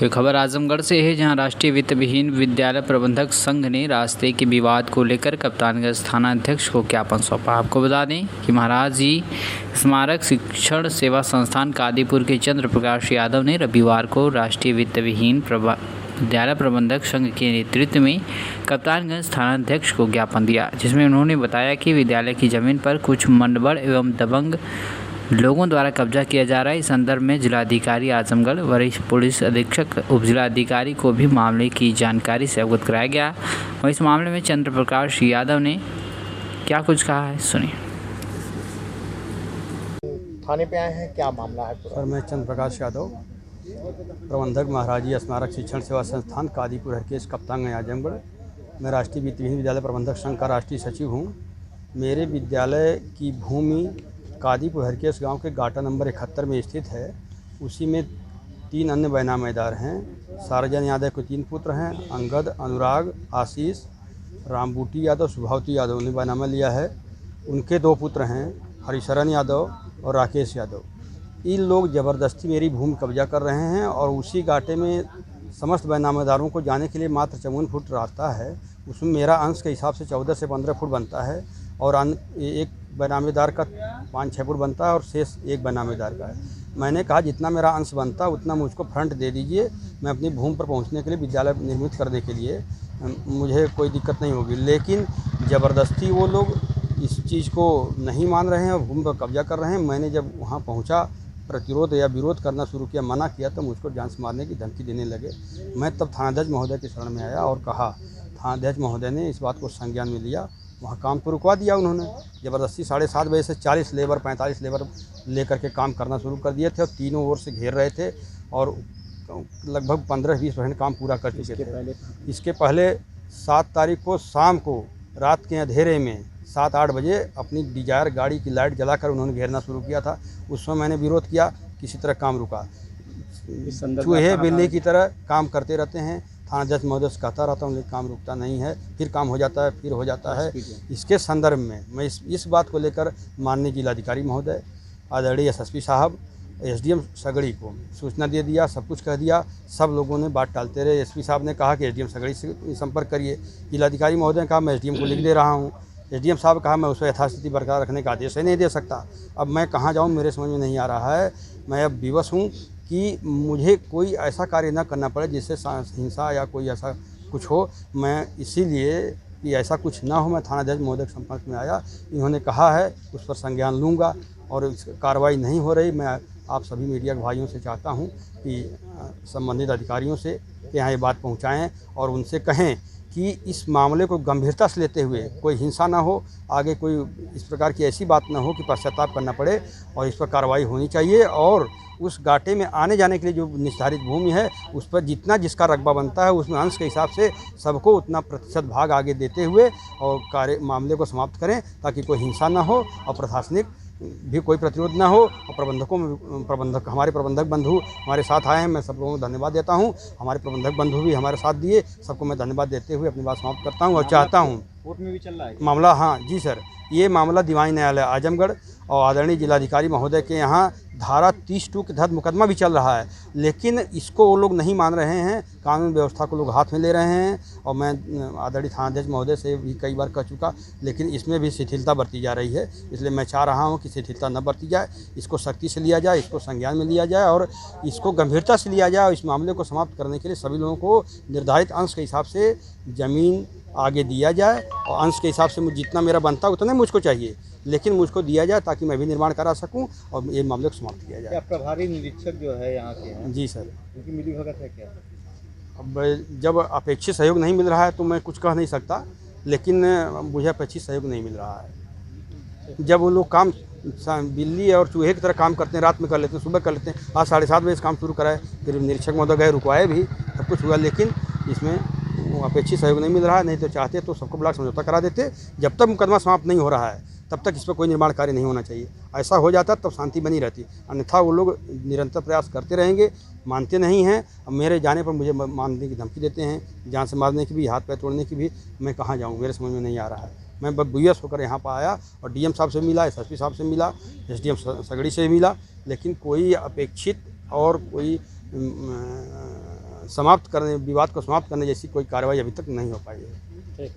तो खबर आजमगढ़ से है, जहां राष्ट्रीय वित्त विहीन विद्यालय प्रबंधक संघ ने रास्ते के विवाद को लेकर कप्तानगंज थानाध्यक्ष को ज्ञापन सौंपा। आपको बता दें कि महाराज जी स्मारक शिक्षण सेवा संस्थान कादीपुर के चंद्र प्रकाश यादव ने रविवार को राष्ट्रीय वित्त विहीन विद्यालय प्रबंधक संघ के नेतृत्व में कप्तानगंज थानाध्यक्ष को ज्ञापन दिया, जिसमें उन्होंने बताया कि विद्यालय की जमीन पर कुछ मंडबड़ एवं दबंग लोगों द्वारा कब्जा किया जा रहा है। इस संदर्भ में जिलाधिकारी आजमगढ़, वरिष्ठ पुलिस अधीक्षक, उप जिलाधिकारी को भी मामले की जानकारी से अवगत कराया गया। और इस मामले में चंद्र प्रकाश यादव ने क्या कुछ कहा है, सुनिए। थाने पे आए हैं, क्या मामला है पूरा? सर, मैं चंद्र प्रकाश यादव, प्रबंधक महाराजी स्मारक शिक्षण सेवा संस्थान कादीपुर हरकेश कप्तानगंज आजमगढ़। मैं राष्ट्रीय वित्त विहीन विद्यालय प्रबंधक संघ का राष्ट्रीय सचिव हूँ। मेरे विद्यालय की भूमि कादीपुर हरकेश गांव के गाटा नंबर 71 में स्थित है। उसी में 3 अन्य बैनामेदार हैं। सारजन यादव के 3 पुत्र हैं, अंगद, अनुराग, आशीष, रामबूटी यादव, शुभावती यादव ने बैनामा लिया है। उनके 2 पुत्र हैं, हरिशरण यादव और राकेश यादव। इन लोग ज़बरदस्ती मेरी भूमि कब्जा कर रहे हैं और उसी गाटे में समस्त बैनामेदारों को जाने के लिए मात्र 54 फुट रास्ता है। उसमें मेरा अंश के हिसाब से 14 से 15 फुट बनता है और एक बैनामेदार का 5-6 फुट बनता है और शेष एक बैनामेदार का है। मैंने कहा जितना मेरा अंश बनता उतना मुझको फ्रंट दे दीजिए, मैं अपनी भूमि पर पहुंचने के लिए, विद्यालय निर्मित करने के लिए मुझे कोई दिक्कत नहीं होगी। लेकिन ज़बरदस्ती वो लोग इस चीज़ को नहीं मान रहे हैं और भूमि पर कब्जा कर रहे हैं। मैंने जब वहाँ पहुँचा, प्रतिरोध या विरोध करना शुरू किया, मना किया, तो मुझको जान से मारने की धमकी देने लगे। मैं तब थानाध्यक्ष महोदय के शरण में आया और कहा। थानाध्यक्ष महोदय ने इस बात को संज्ञान में लिया, वहाँ काम तो रुकवा दिया उन्होंने। ज़बरदस्ती 7:30 बजे से 40 लेबर 45 लेबर लेकर के काम करना शुरू कर दिए थे और तीनों ओर से घेर रहे थे और लगभग 15-20% काम पूरा कर चुके थे। इसके पहले 7 तारीख को शाम को रात के अंधेरे में 7-8 बजे अपनी डिजायर गाड़ी की लाइट जलाकर उन्होंने घेरना शुरू किया था। उस समय मैंने विरोध किया, किसी तरह काम रुका। चूहे बिल्ली की तरह काम करते रहते हैं। थानाध्यक्ष महोदय से कहता रहता हूँ, लेकिन काम रुकता नहीं है, फिर काम हो जाता है, फिर हो जाता है। इसके संदर्भ में मैं इस बात को लेकर माननीय जिलाधिकारी महोदय, आदरणीय एसएसपी साहब, एसडीएम सगड़ी को सूचना दे दिया, सब कुछ कह दिया। सब लोगों ने बात टालते रहे। एसपी साहब ने कहा कि एसडीएम सगड़ी से संपर्क करिए। जिलाधिकारी महोदय ने कहा मैं एसडीएम को लिख दे रहा हूँ। एसडीएम साहब कहा मैं उसको यथास्थिति बरकरार रखने का आदेश ही नहीं दे सकता। अब मैं कहाँ जाऊँ, मेरे समझ में नहीं आ रहा है। मैं अब विवश हूँ कि मुझे कोई ऐसा कार्य न करना पड़े जिससे हिंसा या कोई ऐसा कुछ हो। मैं इसीलिए कि ऐसा कुछ ना हो, मैं थानाध्यक्ष महोदय के संपर्क में आया। इन्होंने कहा है उस पर संज्ञान लूँगा और कार्रवाई नहीं हो रही। मैं आप सभी मीडिया के भाइयों से चाहता हूँ कि संबंधित अधिकारियों से कि यहाँ ये बात पहुँचाएँ और उनसे कहें कि इस मामले को गंभीरता से लेते हुए कोई हिंसा ना हो, आगे कोई इस प्रकार की ऐसी बात ना हो कि पश्चाताप करना पड़े और इस पर कार्रवाई होनी चाहिए। और उस गाटे में आने जाने के लिए जो निर्धारित भूमि है उस पर जितना जिसका रकबा बनता है उसमें अंश के हिसाब से सबको उतना प्रतिशत भाग आगे देते हुए और मामले को समाप्त करें, ताकि कोई हिंसा ना हो और प्रशासनिक भी कोई प्रतिरोध ना हो। और हमारे प्रबंधक बंधु हमारे साथ आए हैं, मैं सब लोगों को धन्यवाद देता हूं। हमारे प्रबंधक बंधु भी हमारे साथ दिए, सबको मैं धन्यवाद देते हुए अपनी बात समाप्त करता हूं और चाहता हूं। कोर्ट में भी चल रहा है मामला? हाँ जी सर, ये मामला दीवानी न्यायालय आजमगढ़ और आदरणीय जिलाधिकारी महोदय के यहाँ धारा 30(2) के तहत मुकदमा भी चल रहा है। लेकिन इसको वो लोग नहीं मान रहे हैं, कानून व्यवस्था को लोग हाथ में ले रहे हैं। और मैं आदरणीय थानाध्यक्ष महोदय से भी कई बार कह चुका, लेकिन इसमें भी शिथिलता बरती जा रही है। इसलिए मैं चाह रहा हूँ कि शिथिलता न बरती जाए, इसको सख्ती से लिया जाए, इसको संज्ञान में लिया जाए और इसको गंभीरता से लिया जाए। और इस मामले को समाप्त करने के लिए सभी लोगों को निर्धारित अंश के हिसाब से ज़मीन आगे दिया जाए और अंश के हिसाब से जितना मेरा बनता है उतना मुझको चाहिए, लेकिन मुझको दिया जाए ताकि मैं भी निर्माण करा सकूं और ये मामले को समाप्त किया जाए। प्रभारी निरीक्षक जो है यहाँ के हैं? जी सर। उनकी मिलीभगत है क्या? अब जब अपेक्षित सहयोग नहीं मिल रहा है तो मैं कुछ कह नहीं सकता, लेकिन मुझे अपेक्षित सहयोग नहीं मिल रहा है। जब वो लोग काम बिल्ली और चूहे की तरह काम करते हैं, रात में कर लेते हैं, सुबह कर लेते हैं। आज 7:30 बजे से काम शुरू कराए, फिर निरीक्षक महोदय गए, रुकवाए भी, सब कुछ हुआ, लेकिन इसमें अपेक्षित सहयोग नहीं मिल रहा है। नहीं तो चाहते तो सबको ब्लॉक समझौता करा देते। जब तक मुकदमा समाप्त नहीं हो रहा है तब तक इस पर कोई निर्माण कार्य नहीं होना चाहिए। ऐसा हो जाता तब शांति बनी रहती, अन्यथा वो लोग निरंतर प्रयास करते रहेंगे, मानते नहीं हैं। अब मेरे जाने पर मुझे मारने की धमकी देते हैं, जान से मारने की भी, हाथ पैर तोड़ने की भी। मैं कहाँ जाऊँ, मेरे समझ में नहीं आ रहा है। मैं बस होकर यहाँ पर आया और डीएम साहब से मिला, एसएसपी साहब से मिला, एसडीएम सगड़ी से मिला, लेकिन कोई अपेक्षित और कोई समाप्त करने, विवाद को समाप्त करने जैसी कोई कार्रवाई अभी तक नहीं हो पाई है।